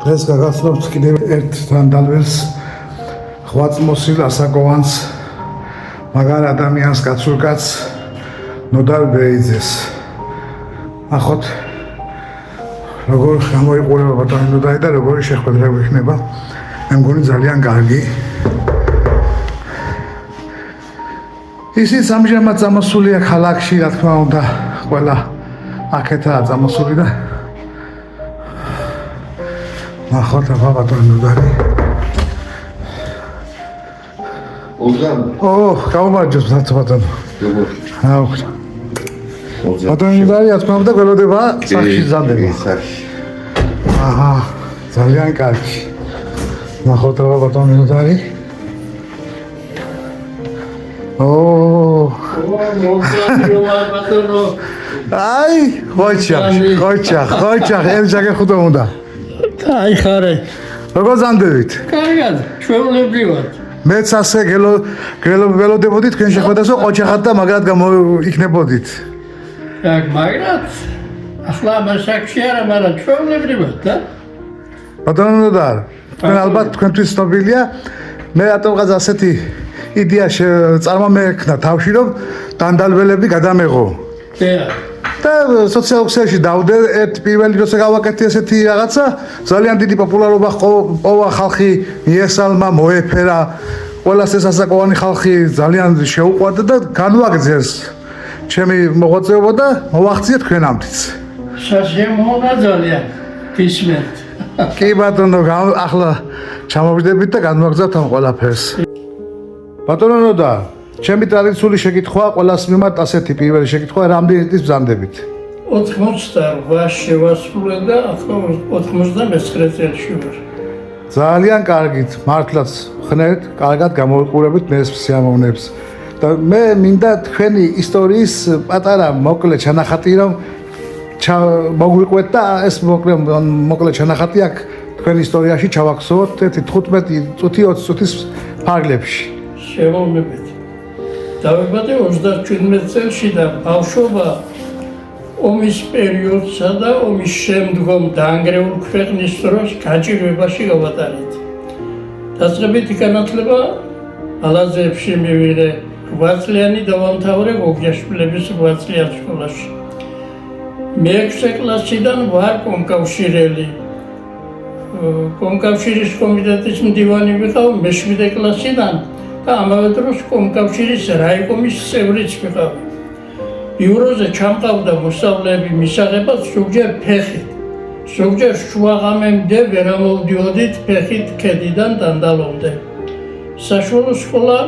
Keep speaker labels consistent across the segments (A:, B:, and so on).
A: დღეს გაგაცნობთ კიდევ ერთ დანდალვერს ღვაწლმოსილ ასაკოვანს მაგარ ადამიანს კაცურ კაცს ნოდარ ბეიძეს ახოთ როგორ გამოიყურება ბატონი ნოდარი და როგორი შეხვედრა იქნება მე მგონი ძალიან კარგი ისიც ამჟამად წამოსულია ქალაქში რა თქმა უნდა ყველა აქეთაა წამოსული და ახოთ ბატონი ნოდარი გამარჯოს ბატონო ბატონი ნოდარი რა თქმა უნდა გველოდება სახში ზადდება აჰა ძალიან კარგი ახოთ ბატონი ნოდარი აი ხოჭა ელჯაგე ხუთო უნდა
B: აი ხარე
A: როგორ ზანდებით
B: კარგად ჩვეულებრივად
A: მეც ასე გველოდებოდი თქვენ შეხვედრასო ყოჩახად და მაგრად გამოიქნებოდით
B: მაგრამ ახლა მასაკში არა მაგრამ ჩვეულებრივად და
A: ბატონო ნოდარ თქვენ ალბათ თქვენთვის ცნობილია მე რატომღაც ასეთი იდეა წარმომექნა თავში რომ დანდალველები გადამეღო და სოციალურ ქსელში დავდე ერთ პირველი როცა გავაკეთე ესეთი რაღაცა ძალიან დიდი პოპულარობა ყოვა ხალხი მიესალმა მოეფერა ყველას ეს ასაკოვანი ხალხი ძალიან შეუყვარდა და განვაგრძეს ჩემი მოღვაწეობა და მოვახციე თქვენამდეც
B: სასიამოვნოა ძალიან გისმენთ
A: კი ბატონო ახლა ჩამოვიდებით და განვაგრძავთ ამ ყველაფერს ბატონო ნოდა ჩემი ტრადიციული შეკითხვა ყველას მიმართ ასეთი პირველი შეკითხვა რამდენი წლის ბრძანდებით
B: 88 შევასრულე და ახლა 99 წელში ვარ
A: ძალიან კარგით მართლაც ხნერთ კარგად გამოიყურებით მე სიამოვნებს და მე მინდა თქვენი ისტორიის პატარა მოკლე ჩანახატი რომ მოგვიყვეთ და ეს მოკლე ჩანახატი აქ თქვენ ისტორიაში ჩავახსოვოთ 15 წუთი 20 წუთის ფარგლებში
B: შევომებით დავიბადე 37 წელში და ბავშვობა ომის პერიოდსა და ომის შემდგომ დაანგრეულ ქვეყნის დროს გაჭირვებაში გავატარეთ. დაწყებითი განათლება ალაზებში მივიღე 8 წლიანი დავამთავრე გოგიაშვილების 8 წლიან სკოლაში. მე-6 კლასიდან ვარ კომკავშირელი. კომკავშირის კომიტეტის მდივანი ვიყავ მე-7 კლასიდან და ამავე დროს კომკავშირის რაიკომის წევრიც ვიყავ. ბიუროზე ჩამყავდა მოსწავლეები მისაღებად ზოგჯერ ფეხით, ზოგჯერ შუაღამემდე ვერ ამოვდიოდით ფეხით ქედიდან დანდალომდე. საშუალო სკოლა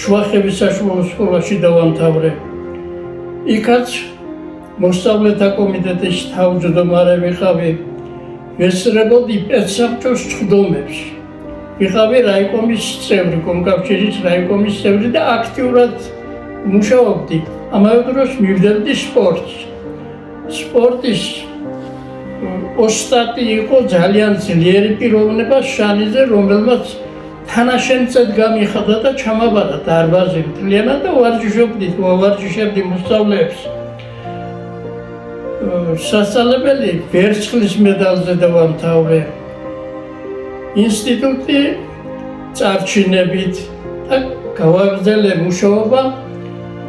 B: შუახევის საშუალო სკოლაში დავამთავრე. იქაც მოსწავლეთა კომიტეტის თავმჯდომარე ვიყავი. ვესწრებოდი პედსაბჭოს სხდომებს. ვიყავი რაიკომის წევრი, კომკავშირის რაიკომის წევრი და აქტიურად მუშაობდი. ამავე დროს მივდებდი სპორტს. სპორტის ოსტატი იყო ძალიან ძლიერი პიროვნება შანიძე, რომელმაც თანაშემწედ გამიხადა და ჩამაბარა დარბაზი მთლიანად და ვარჯიშებდი მოსწავლეებს. სასწავლებელი ვერცხლის მედალზე დავამთავრე. ინსტიტუტი წარჩინებით და გავაგრძელე მუშაობა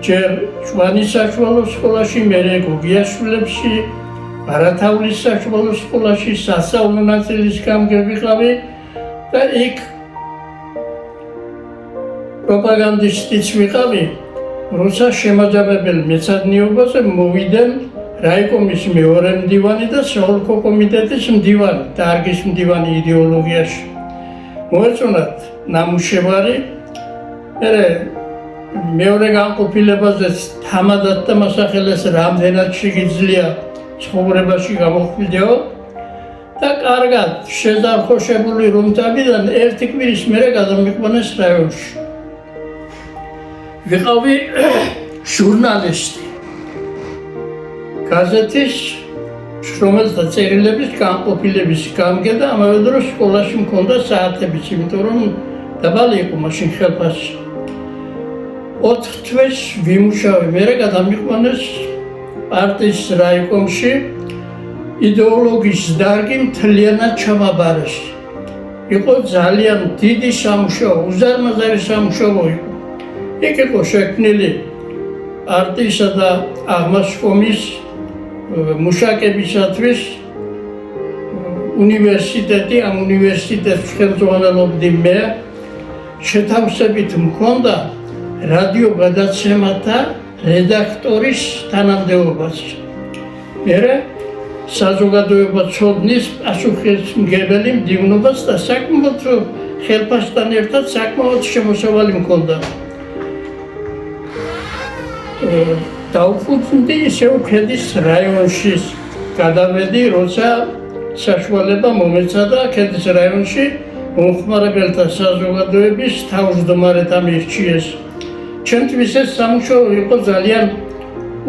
B: ჯერ ჭვანის საშუალო სკოლაში, მერე გოგიაშვილებში, ბარათაულის საშუალო სკოლაში სასწავლო ნაწილის გამგე ვიყავი და იქ პროპაგანდისტიც ვიყავი, როცა შემაჯამებელ მეცადინეობაზე მოვიდემ რაიკომის მეორე მდივანი და საოლქო კომიტეტის მდივანი, დარგის მდივანი იდეოლოგიაში. მოეწონათ ნამუშევარი, მერე მეორე განყოფილებაზეც თამადად და მასახელეს რამდენად შეგიძლია ცხოვრებაში გამოხვიდეო და კარგად შეზარხოშებული რომ წავიდან ერთი კვირის მერე გადამიყვანეს რაიონში. ვიყავი ჟურნალისტი. გაზეთის შრომელთა წერილების განყოფილების გამგე და ამავე დროს სკოლაში მქონდა საათებიც, იმიტომ რომ დაბალი იყო მაშინ ხელფასი. 4 თვეს ვიმუშავე, მერე გადამიყვანეს პარტიის რაიკომში იდეოლოგიის დარგი მთლიანად ჩამაბარეს. იყო ძალიან დიდი სამუშაო, უზარმაზარი სამუშაო იყო. იქ იყო შექმნილი არტისა და აღმასკომის მუშაკებისათვის უნივერსიტეტი, ამ უნივერსიტეტს ხელმძღვანელობდი მე, შეთავსებით მქონდა რადიო გადაცემათა რედაქტორის თანამდებობაც. მერე საზოგადოება ცოდნის პასუხისმგებელი მდივნობას და საკმაოდ ხელფასთან ერთად საკმაოდ შემოსავალი მქონდა. დაუხუცნდი ისევ ქედის რაიონში გადავედი, როცა საშუალება მომეცა და ქედის რაიონში მომხმარებელთა საზოგადოების თავმჯდომარედ ამირჩიეს. ჩემთვის ეს სამუშაო იყო ძალიან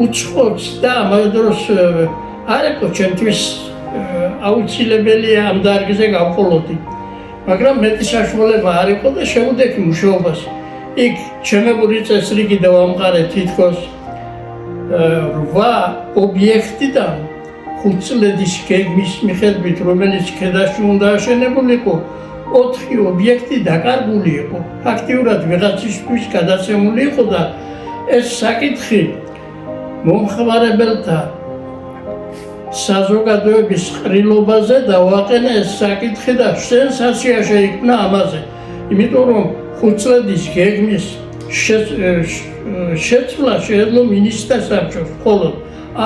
B: უცხოც და ამავე დროს არ იყო ჩემთვის აუცილებელი ამ დარგზე გავყოლოდი. მაგრამ მეტი საშუალება არ იყო და შევუდექი მუშაობას. იქ ჩემებული წესრიგი დავამყარე თითქოს 8 ობიექტიდან 5 წლების გეგმის მიხედვით, რომელიც ქედაში უნდა აშენებულიყო, 4 ობიექტი დაკარგული იყო. ფაქტიურად ვიღაცისთვის გადაცემული იყო და ეს საკითხი მომხმარებელთა საზოგადოების ყრილობაზე დავაყენე ეს საკითხი და სენსაცია შეიქმნა ამაზე. იმიტომ რომ 5 წლების გეგმის შეცვლა შეეძლო მინისტრთა საბჭოს, ხოლო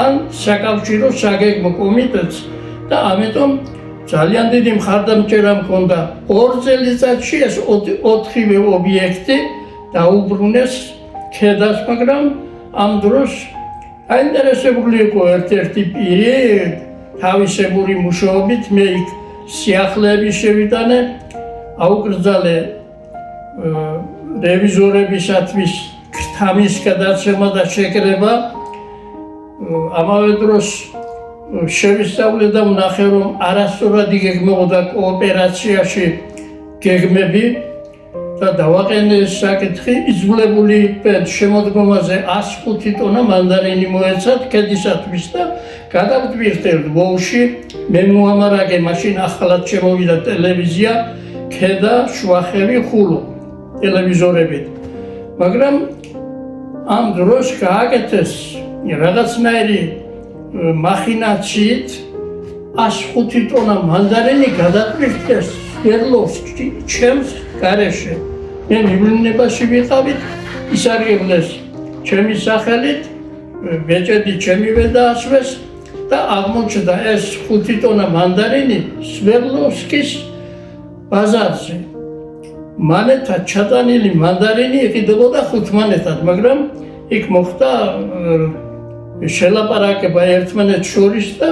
B: ან საკავშირო საგეგმო კომიტეტს და ამიტომ ძალიან დიდი მხარდამჭერა მქონდა. 2 წელიწადში ეს 4 ობიექტი დაუბრუნეს ქედას, მაგრამ ამ დროს აინტერესებული იყო ერთ-ერთი პირი თავისებური მუშაობით, მე იქ სიახლეები შევიტანე, აუკრძალე რევიზორებისათვის ქრთამის გადაცემა და შეკრება. ამავე დროს შევისწავლე და ვნახე, რომ არასწორად იგეგმებოდა კოოპერაციაში გეგმები და დავაყენე ეს საკითხი. იძულებული იყვნენ შემოდგომაზე 105 ტონა მანდარინი მოეცათ ქედისათვის და გადავტვირთე ლვოვში. მე მოამარაგე, მაშინ ახალად შემოვიდა ტელევიზია ქედა, შუახევი, ხულო ტელევიზორებით. მაგრამ ამ დროს გააკეთეს რაღაცნაირი მახინაციით 105 ტონა მანდარინი გადატვირთეს სვერდლოვსკში, ჩემს გარეშე. მე მივლინებაში ვიყავით, ისარგებლეს ჩემი სახელით, ბეჭედი ჩემივე დაასვეს და აღმოჩნდა ეს 5 ტონა მანდარინი სვერდლოვსკის ბაზარზე. მანეთად ჩატანილი მანდარინი იყიდებოდა 5 მანეთად, მაგრამ იქ მოხდა შელაპარაკება ერთმანეთს შორის და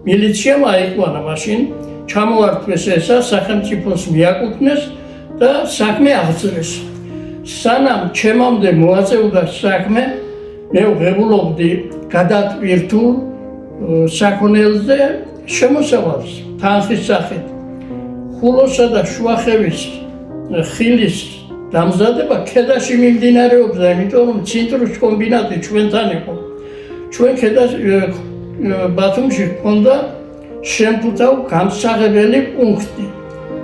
B: მილიციამ აიყვანა მაშინ, ჩამოართვეს ესა, სახელმწიფოს მიაკუთვნეს და საქმე აღძრეს. სანამ ჩემამდე მოაწევდა საქმე, მე ვღებულობდი გადატვირთულ საქონელზე შემოსავალს თანხის სახით. ხულოსა და შუახევის ხილის დამზადება ქედაში მიმდინარეობდა, იმიტომ რომ ციტრუს კომბინატი ჩვენთან იყო. ჩვენ ქედას ბათუმში ჰქონდა შემფუთავ გამსაღებელი პუნქტი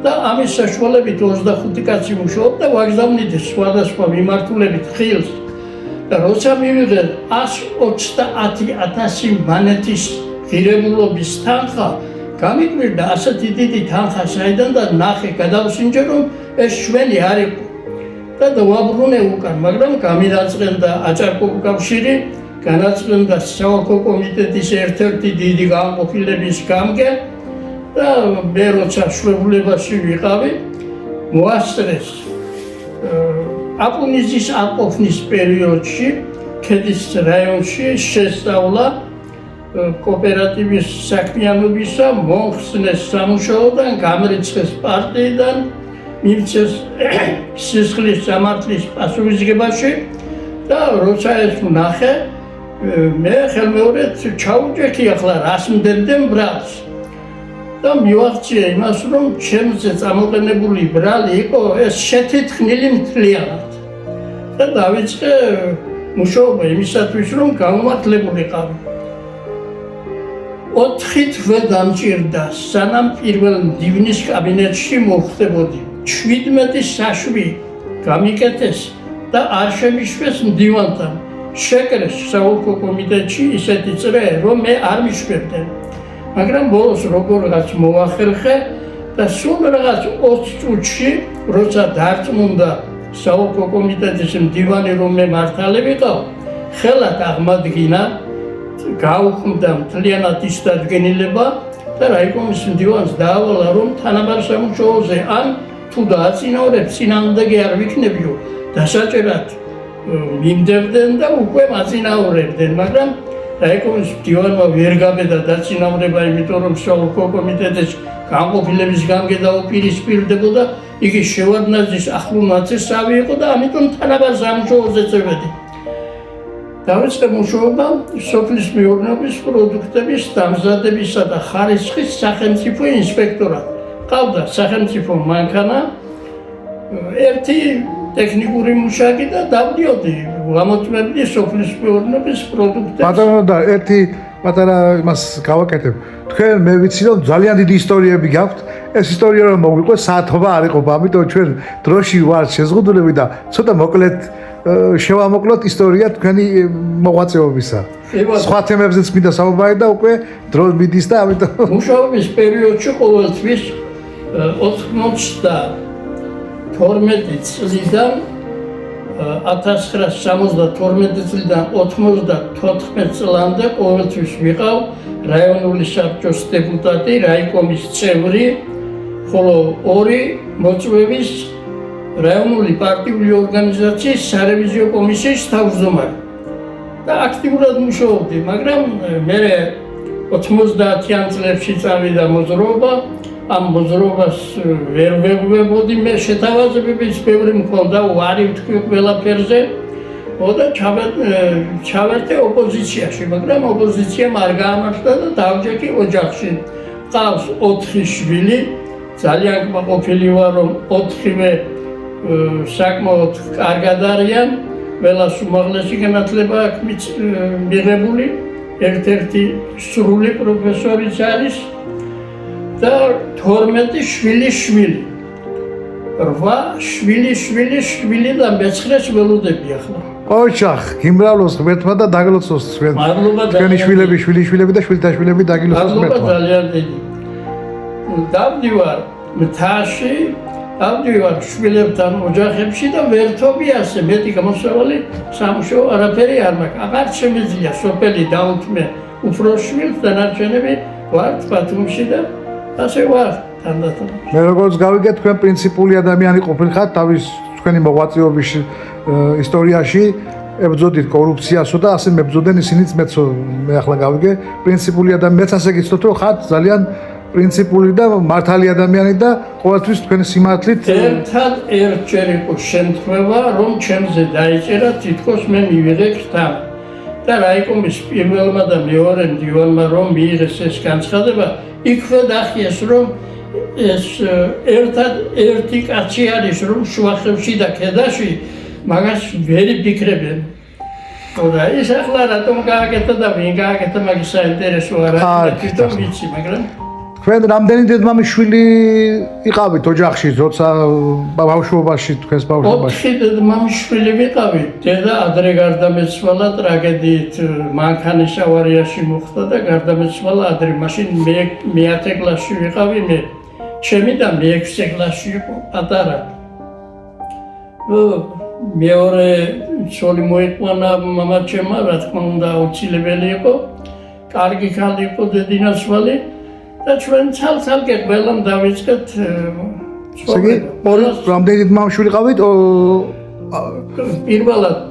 B: და ამის საშუალებით 25 კაცი მუშაობდა ვაგზავნიდეს სხვადასხვა მიმართულებით ხილს და როცა მივიღე 130,000 მანეთის ღირებულობის თანხა, გამიკვირდა ასეთი დიდი თანხა საიდან და ნახე, გადავსინჯე, რომ ეს ჩვენი არ იყო და დავაბრუნე უკან, მაგრამ გამირაწყენდა აჭარკო კავშირი, განაწყენდა საოლქო კომიტეტის ერთ-ერთი დიდი განყოფილების გამგე და მე როცა შვებულებაში ვიყავი, მოასწრეს აპუნიზის აყოფნის პერიოდში ქედის რაიონში შესწავლა კოოპერატივის საქმიანობისა, მოხსნეს სამუშაოდან, გამრიცხეს პარტიიდან, მივცეს სისხლის სამართლის პასუხისმგებაში და როცა ეს ვნახე, მე ხელმეორედ ჩაუჭექი ახლა რას მდენდე ბრალს და მივაღწია იმას, რომ ჩემზე წამოყენებული ბრალი იყო ეს შეთითხნილი მთლიანად და დავიწყე მუშაობა იმისათვის, რომ გამომართლებულიყავი. 4 თვე დამჭირდა სანამ პირველ მდივნის კაბინეტში მოხვდებოდი 17 საშვი გამიკეთეს და არ შემიშვეს მდივანთან შეკრეს საოლქო კომიტეტში ისეთი წრე რომ მე არ მიშვებდნენ მაგრამ ბოლოს როგორღაც მოახერხე და სულ რაღაც 20 წუთში როცა დარწმუნდა საოლქო კომიტეტის მდივანი რომ მე მართალი ვიყავ ხელად აღმადგინა გაუქმდა მთლიანად ის დადგენილება და რაიკომის მდივანს დაავალა რომ თანაბარ სამუშაოზე ან თუ დააწინაურებს წინააღმდეგი არ ვიქნებიო დასაჭერად მიმდებდნენ და უკვე მაწინაურებდნენ მაგრამ რაიკომის მდივანმა ვერ გაბედა დაწინაურება იმიტომ რომ საოლქო კომიტეტის განყოფილების გამგედა უპირისპირდებოდა იგი შევარდნაძის ახლო ნაცესავი იყო და ამიტომ თანაბარ სამუშაოზე წევედი დავიწყე მუშაობა სოფლის მეურნეობის პროდუქტების დამზადებისა და ხარისხის სახელმწიფო ინსპექტორად. ყავდა სახელმწიფო მანქანა, ერთი ტექნიკური მუშაკი და დავდიოდი გამოწვევდი სოფლის მეურნეობის პროდუქტებს.
A: ბატონო და ერთი პატარა იმას გავაკეთებ. თქვენ მე ვიცი რომ ძალიან დიდი ისტორიები გაქვთ. ეს ისტორია რომ მოგვიყვეს საათობა არ იყო, ამიტომ ჩვენ დროში ვართ შეზღუდულები და ცოტა მოკლედ შევამოკლოთ ისტორია თქვენი მოღვაწეობისა. სხვა თემებზეც მინდა საუბარი და უკვე დრო მიდის და ამიტომ
B: მუშაობის პერიოდში ყოველთვის 92 წლიდან 1972 წლიდან 94 წლამდე ყოველთვის ვიყავ რაიონული საბჭოს დეპუტატი, რაიკომის წევრი, ხოლო 2 მოწვევის რაიონული პარტიული ორგანიზაციის სარევიზიო კომისიის თავმჯდომარე და აქტიურად მუშაობდი, მაგრამ მე 90-იან წლებში წავიდა მოძრაობა, ამ მოძრაობას ვერ ვეგუებოდი, მე შეთავაზებებიც ბევრი მქონდა, უარი ვთქვი ყველაფერზე და ჩავერთე ოპოზიციაში, მაგრამ ოპოზიციამ არ გაამართლა და დავჯექი ოჯახში. ყავს 4 შვილი, ძალიან კმაყოფილი ვარ, რომ 4-ვე საკმაოდ კარგად არიან, ყველას უმაღლესი განათლება აქვს მიღებული, ერთ-ერთი სრული პროფესორიც არის და 12 შვილი. 8 შვილი და მე-9-ს ველოდები ახლა.
A: ოჩახ, გიმრავლოს ღმერთმა და დაგლოცოს თქვენი შვილები, შვილიშვილები და შვილთაშვილები დაგილოცოს ღმერთმა.
B: მადლობა ძალიან დიდი. დავდივარ მთაში, დავდივარ შვილებთან ოჯახებში და ვერთობი ასე მეტი გამოსავალი სამუშაო არაფერი არ მაქვს. აღარ შემიძლია სოფელი დაუთმე უფროს შვილს, დანარჩენები ვართ ბათუმში და ასე ვარ თანდათან.
A: მე როგორც გავიგე თქვენ პრინციპული ადამიანი ყოფილხართ თავის თქვენი მოღვაწეობის ისტორიაში ებრძოდით კორუფციასო და ასე მებრძოდნენ ისინიც მეც მე ახლა გავიგე პრინციპული ადამიანი მეც ასე გიცნობთ რომ ხართ ძალიან პრინციპული და მართალი ადამიანი და ყოველთვის თქვენი სიმართლით
B: ერთჯერ იყო შემთხვევა რომ ჩემზე დაიწერა თითქოს მე მივიღე ხთან და რაიკომის პირველმა და მეორე მდივანმა რომ მიიღეს ეს განცხადება იქვე დახიეს რომ ეს ერთი კაცი არის რომ შუახევში და ქედაში მაგას ვერ იფიქრებენ. და ის ახლა რატომ გააკეთა და ვინ გააკეთა მაგის საინტერესო არ არის თვითონ ვიცი, მაგრამ
A: თქვენ რამდენი დედმამიშვილი იყავით ოჯახში, როცა ბავშვობაში თქვენს ბავშვობაში?
B: 4 დედმამიშვილი ვიყავით. დედა ადრე გარდამეცვალა ტრაგედიით მანქანის ავარიაში მოხდა და გარდამეცვალა ადრე. მაშინ მე 10 კლასში ვიყავი მე. ჩემი და მე 6 კლასში იყო პატარა. მეორე ცოლი მოიყვანა მამაჩემმა, რა თქმა უნდა აუცილებელი იყო. კარგი ქალი იყო დედინაცვალი. და ჩვენ ცალ-ცალკე ყველამ დავიწყეთ
A: ორი რამდენი დედმამიშვილი ყავით?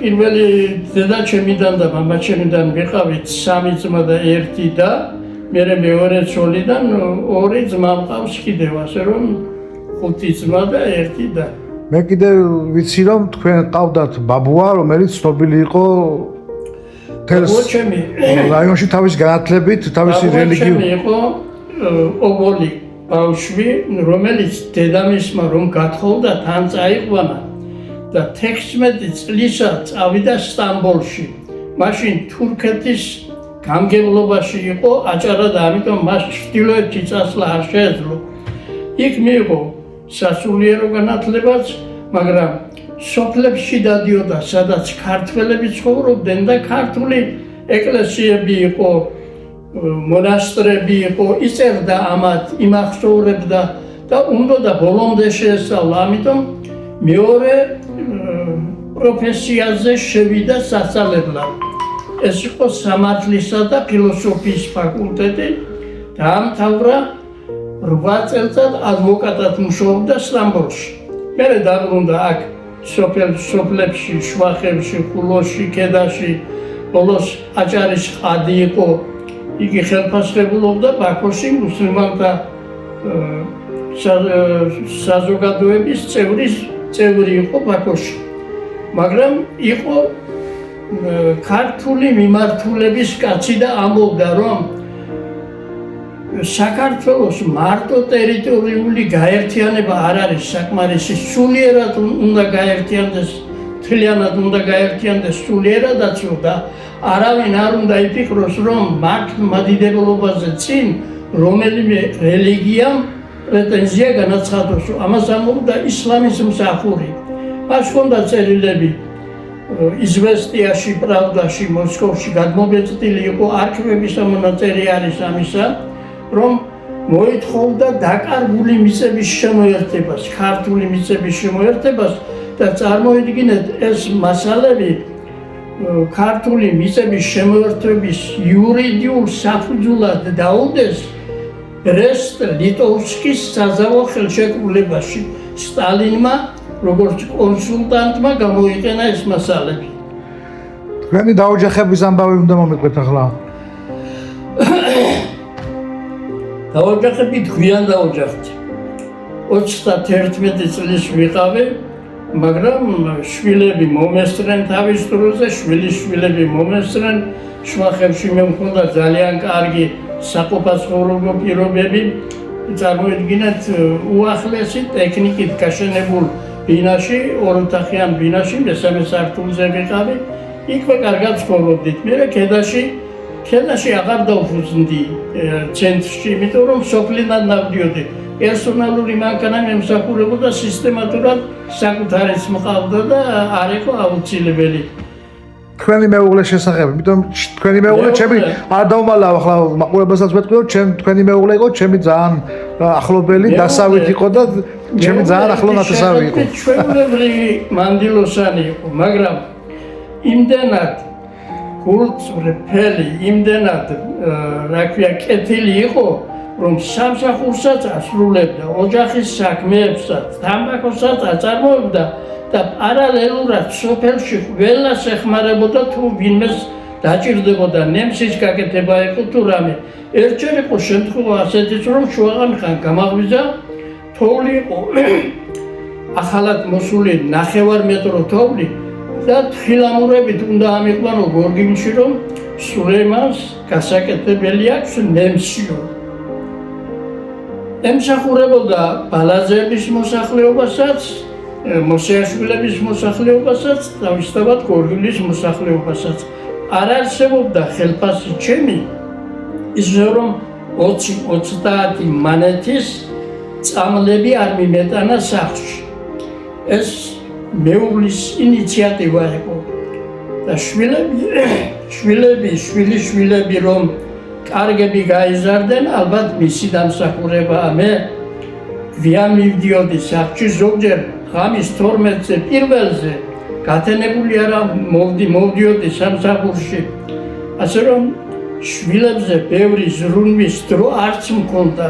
B: პირველი დედაჩემიდან და მამაჩემიდან ვიყავით 3 ძმა და 1 და მერე მეორე ცოლიდან 2 ძმა მყავს კიდევ, ასე რომ 5 ძმა და 1 და.
A: მე კიდე ვიცი რომ თქვენ ყავდათ ბაბუა, რომელიც ცნობილი იყო
B: ჩემი
A: რაიონში თავის განათლებით, თავისი რელიგიით.
B: იყო ობოლი ბავშვი, რომელიც დედამისმა რომ გათხოვდა, თან წაიყვანა და 16 წლისა წავიდა სტამბოლში. მაშინ თურქეთის გამგებლობაში იყო აჭარა და ამიტომ მას ჩრდილოეთში წასვლა არ შეეძლო. იქ მიიღო სასულიერო განათლებაც, მაგრამ სოფლებში დადიოდა, სადაც ქართველები ცხოვრობდნენ და ქართული ეკლესიები იყო, მონასტრები იყო, იწერდა ამათ, იმახსოვრებდა და უნდა ბოლომდე შეესწავლა. ამიტომ მეორე პროფესიაზე შევიდა სასწავლებლად. ეს იყო სამართლისა და ფილოსოფიის ფაკულტეტი, დაამთავრა 8 წელიწად ადვოკატად მუშაობდა სტამბოლში. მერე დაბრუნდა აქ სოფლებში, შვახებში, ხულოში, ქედაში, ბოლოს აჭარის ყადი იყო. იგი ხელფასებულობდა ბაქოში მუსლიმანთა საზოგადოების წევრი იყო ბაქოში. მაგრამ იყო ქართული მიმართულების კაცი და ამბობდა, რომ საქართველოს მარტო ტერიტორიული გაერთიანება არ არის საკმარისი, სულიერად უნდა გაერთიანდეს, მთლიანად უნდა გაერთიანდეს სულიერადაც და არავინ არ უნდა იფიქროს, რომ მართლმადიდებლობაზე წინ რომელიმე რელიგიამ პრეტენზია განაცხადოს. ამას ამბობდა ისლამის მსახური. მას ჰქონდა წერილები იზვესტიაში, პრავდაში, მოსკოვში გადმობეჭდილი იყო, არქივების მონაწერი არის ამისა, რომ მოითხოვდა დაკარგული მიწების შემოერთებას, ქართული მიწების შემოერთებას და წარმოიდგინეთ ეს მასალები ქართული მიწების შემოერთების იურიდიულ საფუძვლად დაუდეს ბრესტ-ლიტოვსკის საზავო ხელშეკრულებაში. სტალინმა როგორც კონსულტანტმა გამოიყენა ეს მასალები.
A: თქვენი დაოჯახების ამბავი უნდა მომიყვეთ ახლა.
B: დაოჯახები გვიან დაოჯახდი. 31 წლის ვიყავი, მაგრამ შვილები მომესწრენ თავის დროზე, შვილიშვილები მომესწრენ, შვახებში მე მქონდა ძალიან კარგი საყოფაცხოვრებო პირობები. წარმოიდგინეთ, უახლესი ტექნიკით გაშენებულ ბინაში, ოროთახიან ბინაში, მესამე სართულზე ვიყავი, იქვე კარგად ცხოვრობდით. მერე ქედაში აღარ დავფუძნდი ცენტრში, იმიტომ რომ სოფლიდან დავდიოდი. პერსონალური მანქანა მემსახურებოდა სისტემატურად, საკუთარიც მყავდა და არ იყო აუცილებელი.
A: თქვენი მეუღლეს შესახებ, იმიტომ თქვენი მეუღლე ჩემი არ დავმალავ ახლა მაყურებელსაც ვეთქვი, რომ თქვენი მეუღლე იყო ჩემი ძალიან ახლობელი, დასავით იყო და ჩემი ძალიან ახლო ნათესავი იყო.
B: ჩვეულებრივი მანდილოსანი იყო, მაგრამ იმდენად გულწრფელი, იმდენად რა ქვია, კეთილი იყო, რომ სამსახურსაც ასრულებდა, ოჯახის საქმეებსაც, თამბაქოსაც აწარმოებდა და პარალელურად სოფელში ყველას ეხმარებოდა თუ ვინმეს დაჭირდებოდა ნემსის გაკეთება იყო თუ რამე. ერთჯერ იყო შემთხვევა ასეთიც, რომ შუაღამიხან გამაღვიძა, თოვლი იყო ახალად მოსული 9 მეტრო თოვლი და თხილამურებით უნდა ამიყვანო გორგილში, რომ სულეიმანს გასაკეთებელი აქვს ნემსიო. ემსახურებოდა ბალაძეების მოსახლეობასაც, მოსეაშვილების მოსახლეობასაც, თავისთავად გორგილის მოსახლეობასაც. არ არსებობდა ხელფასი ჩემი, ისე რომ 20-30 მანეთის წამლები არ მიმეტანა სახლში. ეს მეუღლის ინიციატივა იყო და შვილიშვილები რომ კარგები გაიზარდნენ, ალბათ მისი დამსახურებაა. მე გვიან მივდიოდი სახლში, ზოგჯერ ღამის 12-ზე პირველზე გათენებული არა მოვდიოდი სამსახურში. ასე რომ შვილებზე ბევრი ზრუნვის დრო არც მქონდა.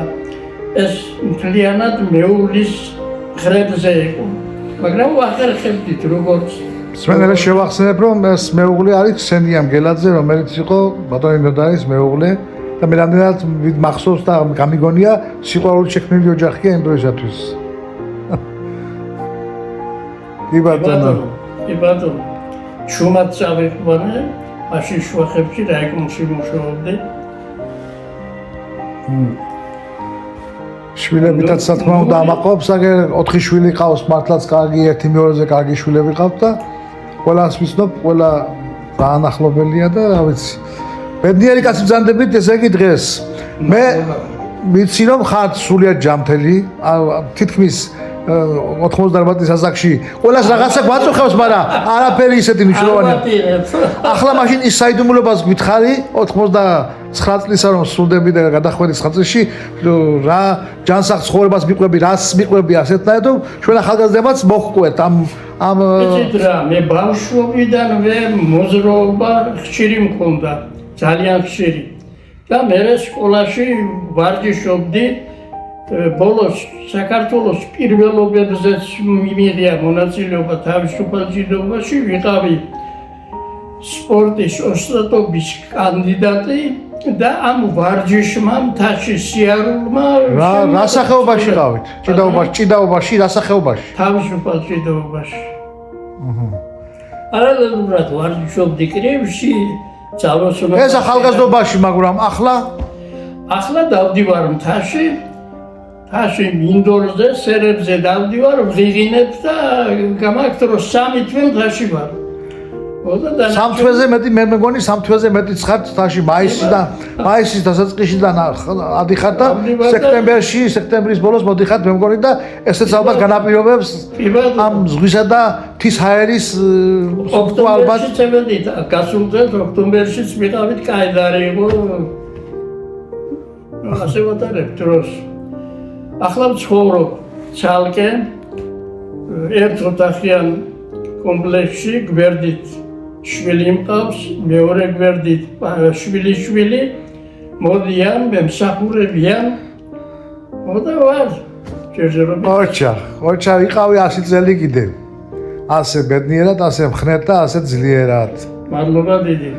B: ეს მთლიანად მეუღლის ხრებზე იყო. მაგრამ ვახერხებდით როგორც.
A: სვენელე შევახსენებ, რომ ეს მეუღლე არის ქსენია მგელაძე, რომელიც იყო ბატონი ნოდარის მეუღლე და მე რამდენად მახსოვს და გამიგონია სიყვარულით შექმნილი ოჯახია იმ დროისათვის. კი ბატონო.
B: შუმად წავიყვანე, მაშინ შვახებში რაიკომში მუშაობდი.
A: შვილებითაც სათქმა უნდა ამაყობს, აგერ 4 შვილი ყავს, მართლაც კარგი, ერთი მეორეზე კარგი შვილები ყავთ და ყველას ვიცნობ, ყველა ძალიან ახლობელია და რა ვიცი, ბედნიერი კაცი ბრძანდებით ესე იგი დღეს მე ვიცი რომ ხართ სულიად ჯამთელი თითქმის 98 ასაკში ყველას რაღაცა გვაწუხებს მაგრამ არაფერი ისეთი მნიშვნელოვანი ახლა მაშინ ის საიდუმლოებას გითხარი 99 წლისა რომ სრულდები და გადახვედი 9 წლში რა ჯანსაღ ცხოვრებას მიყვები რას მიყვები ასეთნაირად რომ ჩვენ ახალგაზრდებაც მოჰყვეთ ამ
B: იცით რა მე ბავშვობიდანვე მოძრაობა ხშირი მქონდა ძალიან ხშირი და მე სკოლაში ვარჯიშობდი ბოლოს საქართველოს პირველობებზეც მიმიღია მონაწილეობა თავისუფალ ჯილდოობაში ვიყავი სპორტის ოსტატობის კანდიდატი და ამ ვარჯიშმა მთაში სიარულმა
A: რა სახეობაში ყავით ჭიდაობაში რა სახეობაში
B: თავისუფალ ჯილდოობაში არალელურად ვარჯიშობდი კრივში ძალოსნობა
A: ეს ახალგაზრდობაში მაგრამ ახლა
B: დავდივარ მთაში მინდორზე, სერებზე დავდივარ, ვღიღინებ და გამაქვს რომ 3 თვე მთაში ვარ.
A: სამ თვეზე მეტი მე მეგონი 3 თვეზე მეტი ხარ მთაში მაისის დასაწყისიდან ადიხარ და სექტემბრის ბოლოს მოდიხარ მე მეგონი და ესეც ალბათ განაპირობებს ამ ზღვისა და მთის ჰაერის
B: ალბათ წევედით გასულ წელს ოქტომბერშიც ვიყავით კაიდარი იყო ასე ვატარებთ დროს ახლა ვცხოვრობ ცალკე ერთ ოთახიან კომპლექსში გვერდით შვილი მყავს მეორე გვერდით შვილი მოდიან მემსახურებიან მოდა ვარ
A: ოჩა ვიყავი 100 წელი კიდევ ასე ბედნიერად ასე მხნედ და ასე ძლიერად
B: მადლობა დიდი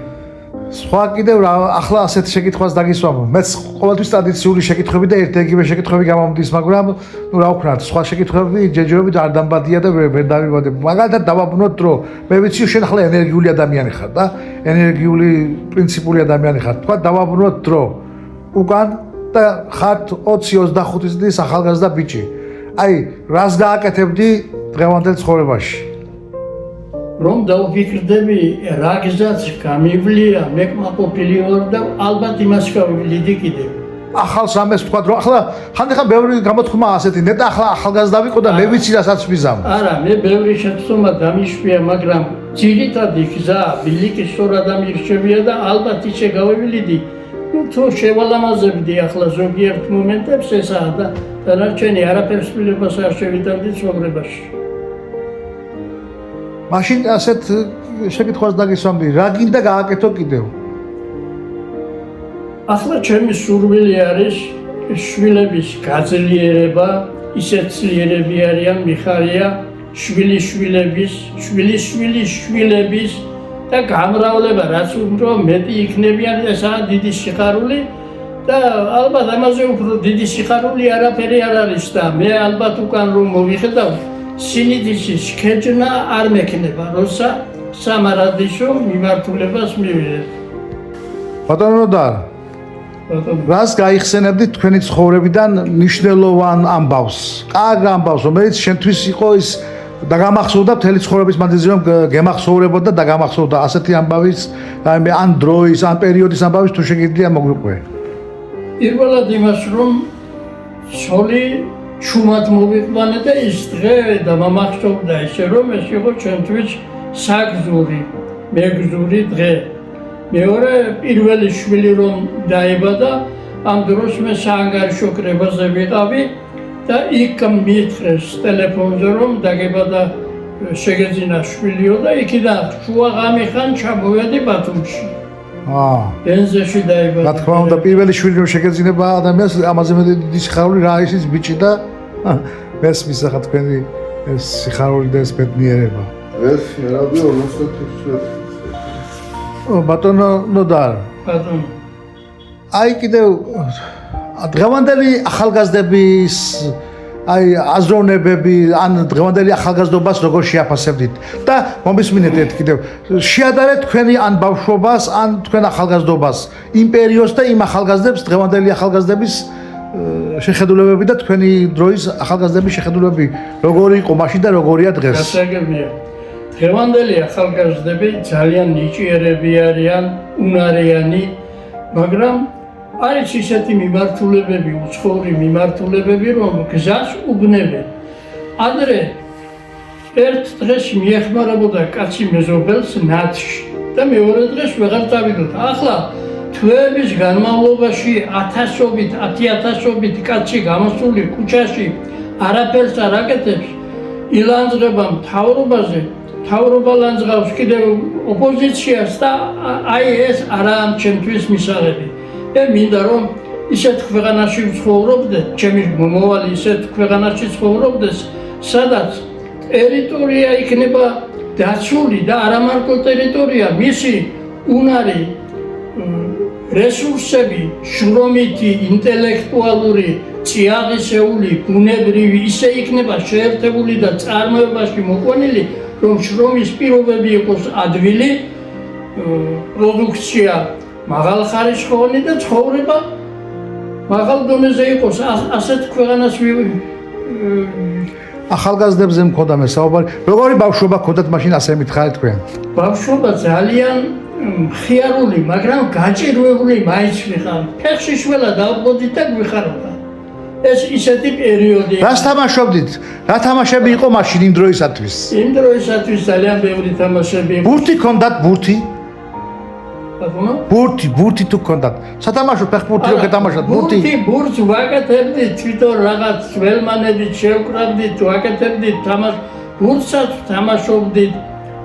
A: სხვა კიდევ რა ახლა ასეთ შეკითხვას დაგისვამ მეც ყოველთვის ტრადიციული შეკითხვები და ერთ-ერთი შეკითხვები გამომდის მაგრამ ნუ რა ვქნათ სხვა შეკითხვები ჯერჯერობით არ დამბადია და ვერ დავიბადებ მაგალითად დავაბრუნოთ რომ მე ვიცი შენ ახლა ენერგიული ადამიანი ხარ და ენერგიული პრინციპული ადამიანი ხარ თქვა დავაბრუნოთ რომ უკან და ხართ 20-25 წლის ახალგაზრდა ბიჭი აი რას გააკეთებდი დღევანდელ ცხოვრებაში
B: რომ დავფიქრდები რა გზაც გამივლია მეკმაყოფილი ვარ და ალბათ იმას გავივლიდი კიდევ
A: ახალ სამეს თქვა რომ ახლა ხანდახან ბევრი გამოთქმა ასეთი ნეტა ახლა ახალგაზრდა ვიყო და მე ვიცი რასაც ვიზამ
B: არა მე ბევრი შეცდომა დამიშვია მაგრამ ძირითადი გზა ბილიკის სწორად ამირჩევია და ალბათ ისე გავივლიდი თუ შევალამაზებდი ახლა ზოგიერთ მომენტებს ესაა და დანარჩენი არაფერს მილებას არ შევიტანდი ცხოვრებაში
A: მაშინ ასეთ შეკითხვას დაგისვამდი რა გინდა გააკეთო კიდევ
B: ახლა ჩემი სურვილი არის შვილების გაძლიერება ისეთ ძლიერები არიან მიხარია შვილიშვილების და გამრავლება რაც უფრო მეტი იქნებიან ესაა დიდი სიხარული და ალბათ ამაზე უფრო დიდი სიხარული არაფერი არ არის და მე ალბათ უკან რომ მოვიხედავ სინიდისის ქეჯნა არ მექნება, როცა სამარადიშო მიმართულებას მივიღებ.
A: ბატონო და რას გაიხსენებდით თქვენი ცხოვრებიდან მნიშვნელოვან ამბავს? კარგ ამბავს, რომელიც შენთვის იყო ის დაგამახსოვდა მთელი ცხოვრების მანძილზე რომ გემახსოვრებოდა და დაგამახსოვდა ასეთი ამბავის, ან დროის, ან პერიოდის ამბავის თუ შეგიძლია მოგვიყვე.
B: პირველად იმას რომ სოლი ჩუმად მოვიყვანე და ის დღე დამამახსოვდა ისე რომ ეს იყო ჩვენთვის საგზური, მეგზური დღე. მეორე პირველი შვილი რომ დაიბადა, ამ დროს მე საანგარიშო კრებაზე ვიყავი და იქ მითხრეს ტელეფონზე რომ დაგებადა შეგეძინა შვილიო და იქიდან შუა ღამიხან ჩამოვედი ბათუმში. ბენზეში დაიბადა.
A: რა თქმა უნდა, პირველი შვილი რომ შეგეძინება ადამიანს, ამაზე მეტი დიდი სიხარული რა არის ის ბიჭი და მესმის ახლა თქვენი ეს სიხარული და ეს ბედნიერება.
C: ეს მერაბი 55 წელი.
A: ბატონო ნოდარ.
B: ბატონო.
A: აი კიდევ დღევანდელი ახალგაზრდების აი აზროვნებები ან დღევანდელი ახალგაზრდობას როგორ შეაფასებდით და მომისმინეთ ერთ კიდევ შეადარეთ თქვენი ან ბავშვობას ან თქვენ ახალგაზრდობას იმ პერიოდს და იმ ახალგაზრდებს დღევანდელი ახალგაზრდების შეხედულებები და თქვენი დროის ახალგაზრდების შეხედულებები როგორი იყო მაშინ და როგორია დღეს
B: გასაგებია დღევანდელი ახალგაზრდები ძალიან ნიჭიერები არიან უნარიანი მაგრამ არის ისეთი მიმართულებები, უცხოური მიმართულებები, რომ გზას უბნებენ. ადრე ერთ დღეს მიეხმარებოდა კაცი მეზობელს ნათში და მეორე დღეს ვეღარ წავიდოდა. ახლა თვეების განმავლობაში 1000-ობით კაცი გამოსული ქუჩაში არაფერს არ აკეთებს, ილანძღება მთავრობაზე, მთავრობა ლანძღავს კიდევ ოპოზიციას და აი ეს არაა ჩემთვის მისაღები. მე მინდა რომ ისეთ ქვეყანაში ვცხოვრობდე, ჩემი მომავალი ისეთ ქვეყანაში ცხოვრობდეს, სადაც ტერიტორია იქნება დაცული და არა მარტო ტერიტორია, მისი უნარი, რესურსები, შრომითი, ინტელექტუალური, წიაღისეული, ბუნებრივი ისე იქნება შეერთებული და წარმოებაში მოყვანილი, რომ შრომის პირობები იყოს ადვილი, პროდუქცია მაღალხარისხოვანი და ცხოვრება მაღალ დონეზე იყოს. ასეთ ქვეყანას
A: ახალგაზრდებზე მქონდა მე საუბარი. როგორი ბავშვობა გქონდათ მაშინ ასე მითხარით თქვენ?
B: ბავშვობა ძალიან მხიარული, მაგრამ გაჭირვებული მაინც ვიყავ. ფეხში შველა დავბოდით და გვიხარობდა. ეს ისეთი პერიოდი.
A: რას თამაშობდით? რა თამაშები იყო მაშინ იმ დროისათვის?
B: იმ დროისათვის ძალიან ბევრი თამაშები იყო.
A: ბურთი გქონდათ, ბურთი?
B: ბატონო?
A: ბურთი თუ გქონდათ. სათამაშო ფეხბურთი რო გეთამაშოთ, ბურთი?
B: ბურთს ვაკეთებდით, თვითონ რაღაც ველმანებით შევკრავდით, ვაკეთებდით თამაშს, ბურთსაც თამაშობდით.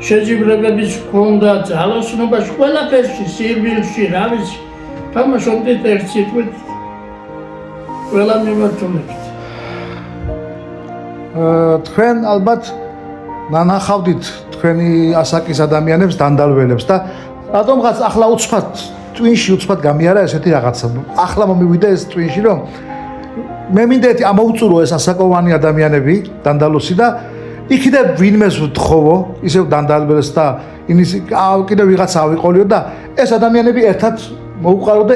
B: შეჯიბრებების ჰქონდა ძალოსნობაში, ყველაფერში, სირბილში, რა ვიცი, თამაშობდით ერთ სიტყვით ყველა მიმართულებით.
A: თქვენ ალბათ ნანახავდით თქვენი ასაკის ადამიანებს, დანდალველებს და რატომღაც ახლა უცბად ტვინში უცბად გამიარა ესეთი რაღაცა. ახლა მომივიდა ეს ტვინში, რომ მე მინდა ერთი ამოუწურო ეს ასაკოვანი ადამიანები, დანდალოსი და იქიდან ვინმეს ვთხოვო, ისევ დანდალველს და კიდევ ვიღაცა ავიყოლიო და ეს ადამიანები ერთად მოუყარო და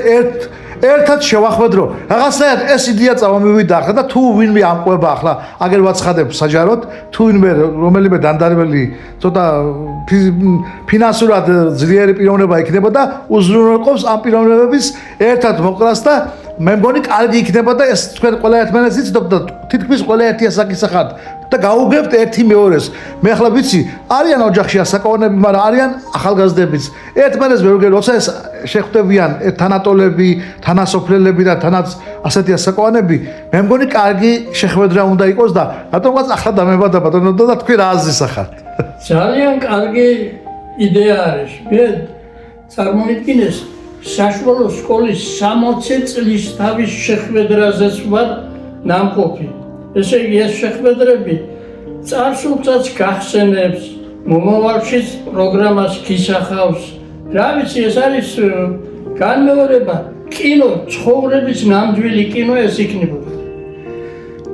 A: ერთად შევახვედრო. რაღაცნაირად ეს იდეა წამომივიდა ახლა და თუ ვინმე ამყვება ახლა, აგერ ვაცხადებ საჯაროდ, თუ ვინმე რომელიმე დანდალველი ცოტა ფინანსურად ძლიერი პიროვნება იქნება და უზრუნველყოფს ამ პიროვნებების ერთად მოყრას და მე მგონი კარგი იქნება და ეს თქვენ ყველა ერთმანეთს იცნობთ და თითქმის ყველა ერთი ასაკისა ხართ და გაუგებთ ერთი მეორეს. მე ახლა ვიცი, არიან ოჯახში ასაკოვანები, მაგრამ არიან ახალგაზრდებიც. ერთმანეთს ვერ ვგერ, როცა ეს შეხვდებიან თანატოლები, თანასოფლელები და თანაც ასეთი ასაკოვანები, მე მგონი კარგი შეხვედრა უნდა იყოს და რატომღაც ახლა დამებადა ბატონო და თქვენ რა აზრის ახართ?
B: ძალიან კარგი იდეა არის. მე წარმოიდგინეს საშუალო სკოლის 60 წლის თავის შეხვედრაზეც ვარ ნამყოფი. ესე იგი ეს შეხვედრები წარსულსაც გახსენებს, მომავალშიც პროგრამას გისახავს. რა ვიცი, ეს არის განმეორება, კინო, ცხოვრების ნამდვილი კინო ეს იქნებოდა.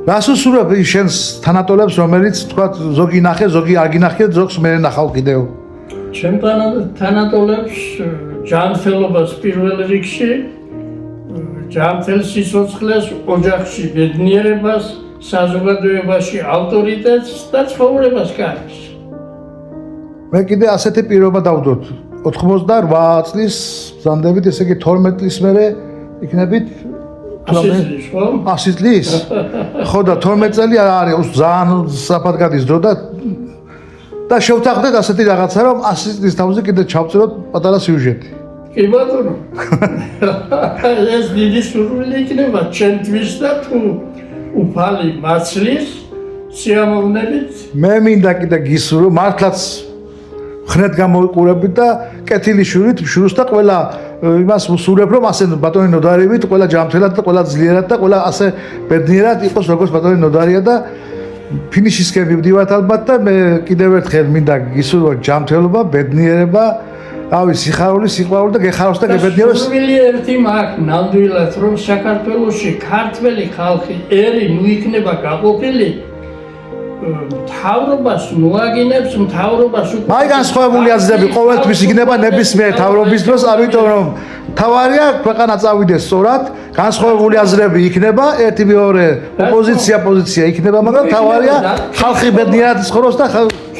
A: რას უსურვებ შენს თანატოლებს, რომელიც თქვა ზოგი ნახე, ზოგი არ გინახე, ზოგს მე ნახავ კიდევ.
B: ჩემ თანატოლებს ჯანმრთელობას პირველ რიგში, ჯანმრთელ სიცოცხლეს, ოჯახში ბედნიერებას, საზოგადოებაში ავტორიტეტს და ცხოვრებას კარგს.
A: მე კიდე ასეთი პირობა დავდოთ. 88 წლის ბრძანდებით, ესე იგი 12 წლის მერე იქნებით 100 წლის? ხო და 12 წელი არის ძალიან საფად გადის დრო და შევთანხმდეთ ასეთი რაღაცა, რომ 100 წლის თავზე კიდე ჩავწეროთ პატარა სიუჟეტი.
B: კი ბატონო. ეს დიდი სურვილი იქნება ჩემთვის და თუ უფალი მაცლის სიამოვნებით.
A: მე მინდა კიდე გისურვო, მართლაც ხნეთ გამოვიყურებით და კეთილი შურით შურს და ყველა იმას ვუსურვებ, რომ ასე ბატონი ნოდარივით, ყველა ჯანმრთელად და ყველა ძლიერად და ყველა ასე ბედნიერად იყოს, როგორც ბატონი ნოდარია და ფინიშისკენ მივდივართ ალბათ და მე კიდევ ერთხელ მინდა გისურვო ჯანმრთელობა, ბედნიერება, რავი, სიხარული, სიყვარული და გეხაროს და გებედნიეროს.
B: სურვილი ერთი მაქვს ნამდვილად, რომ საქართველოში ქართველი ხალხი ერი ნუ იქნება გაყოფილი, მთავრობას მოაგინებს, მთავრობას უკვე
A: აი განსხვავებული აზრები ყოველთვის იქნება ნებისმიერ მთავრობის დროს, ამიტომ რომ თავარია ქვეყანა წავიდეს სწორად, განსხვავებული აზრები იქნება, ერთი მეორე პოზიცია იქნება, მაგრამ თავარია ხალხი ბედნიერად ცხოვროს და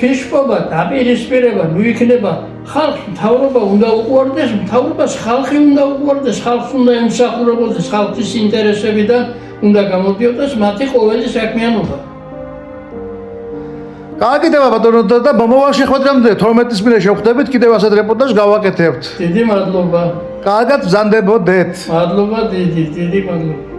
B: ქიშპობა, დაპირისპირება ნუ იქნება ხალხს მთავრობა უნდა უყვარდეს, მთავრობას ხალხი უნდა უყვარდეს, ხალხს უნდა ემსახურებოდეს, ხალხის ინტერესებიდან უნდა გამოდიოდეს მათი ყოველი საქმიანობა.
A: გააკეთება ბატონო და მომავალში ხვედრამდე 12-ის მილე შევხვდებით, კიდევ ასეთ რეპორტაჟს გავაკეთებთ.
B: დიდი მადლობა.
A: კარგად ბრძანდებოდეთ.
B: მადლობა დიდი მადლობა.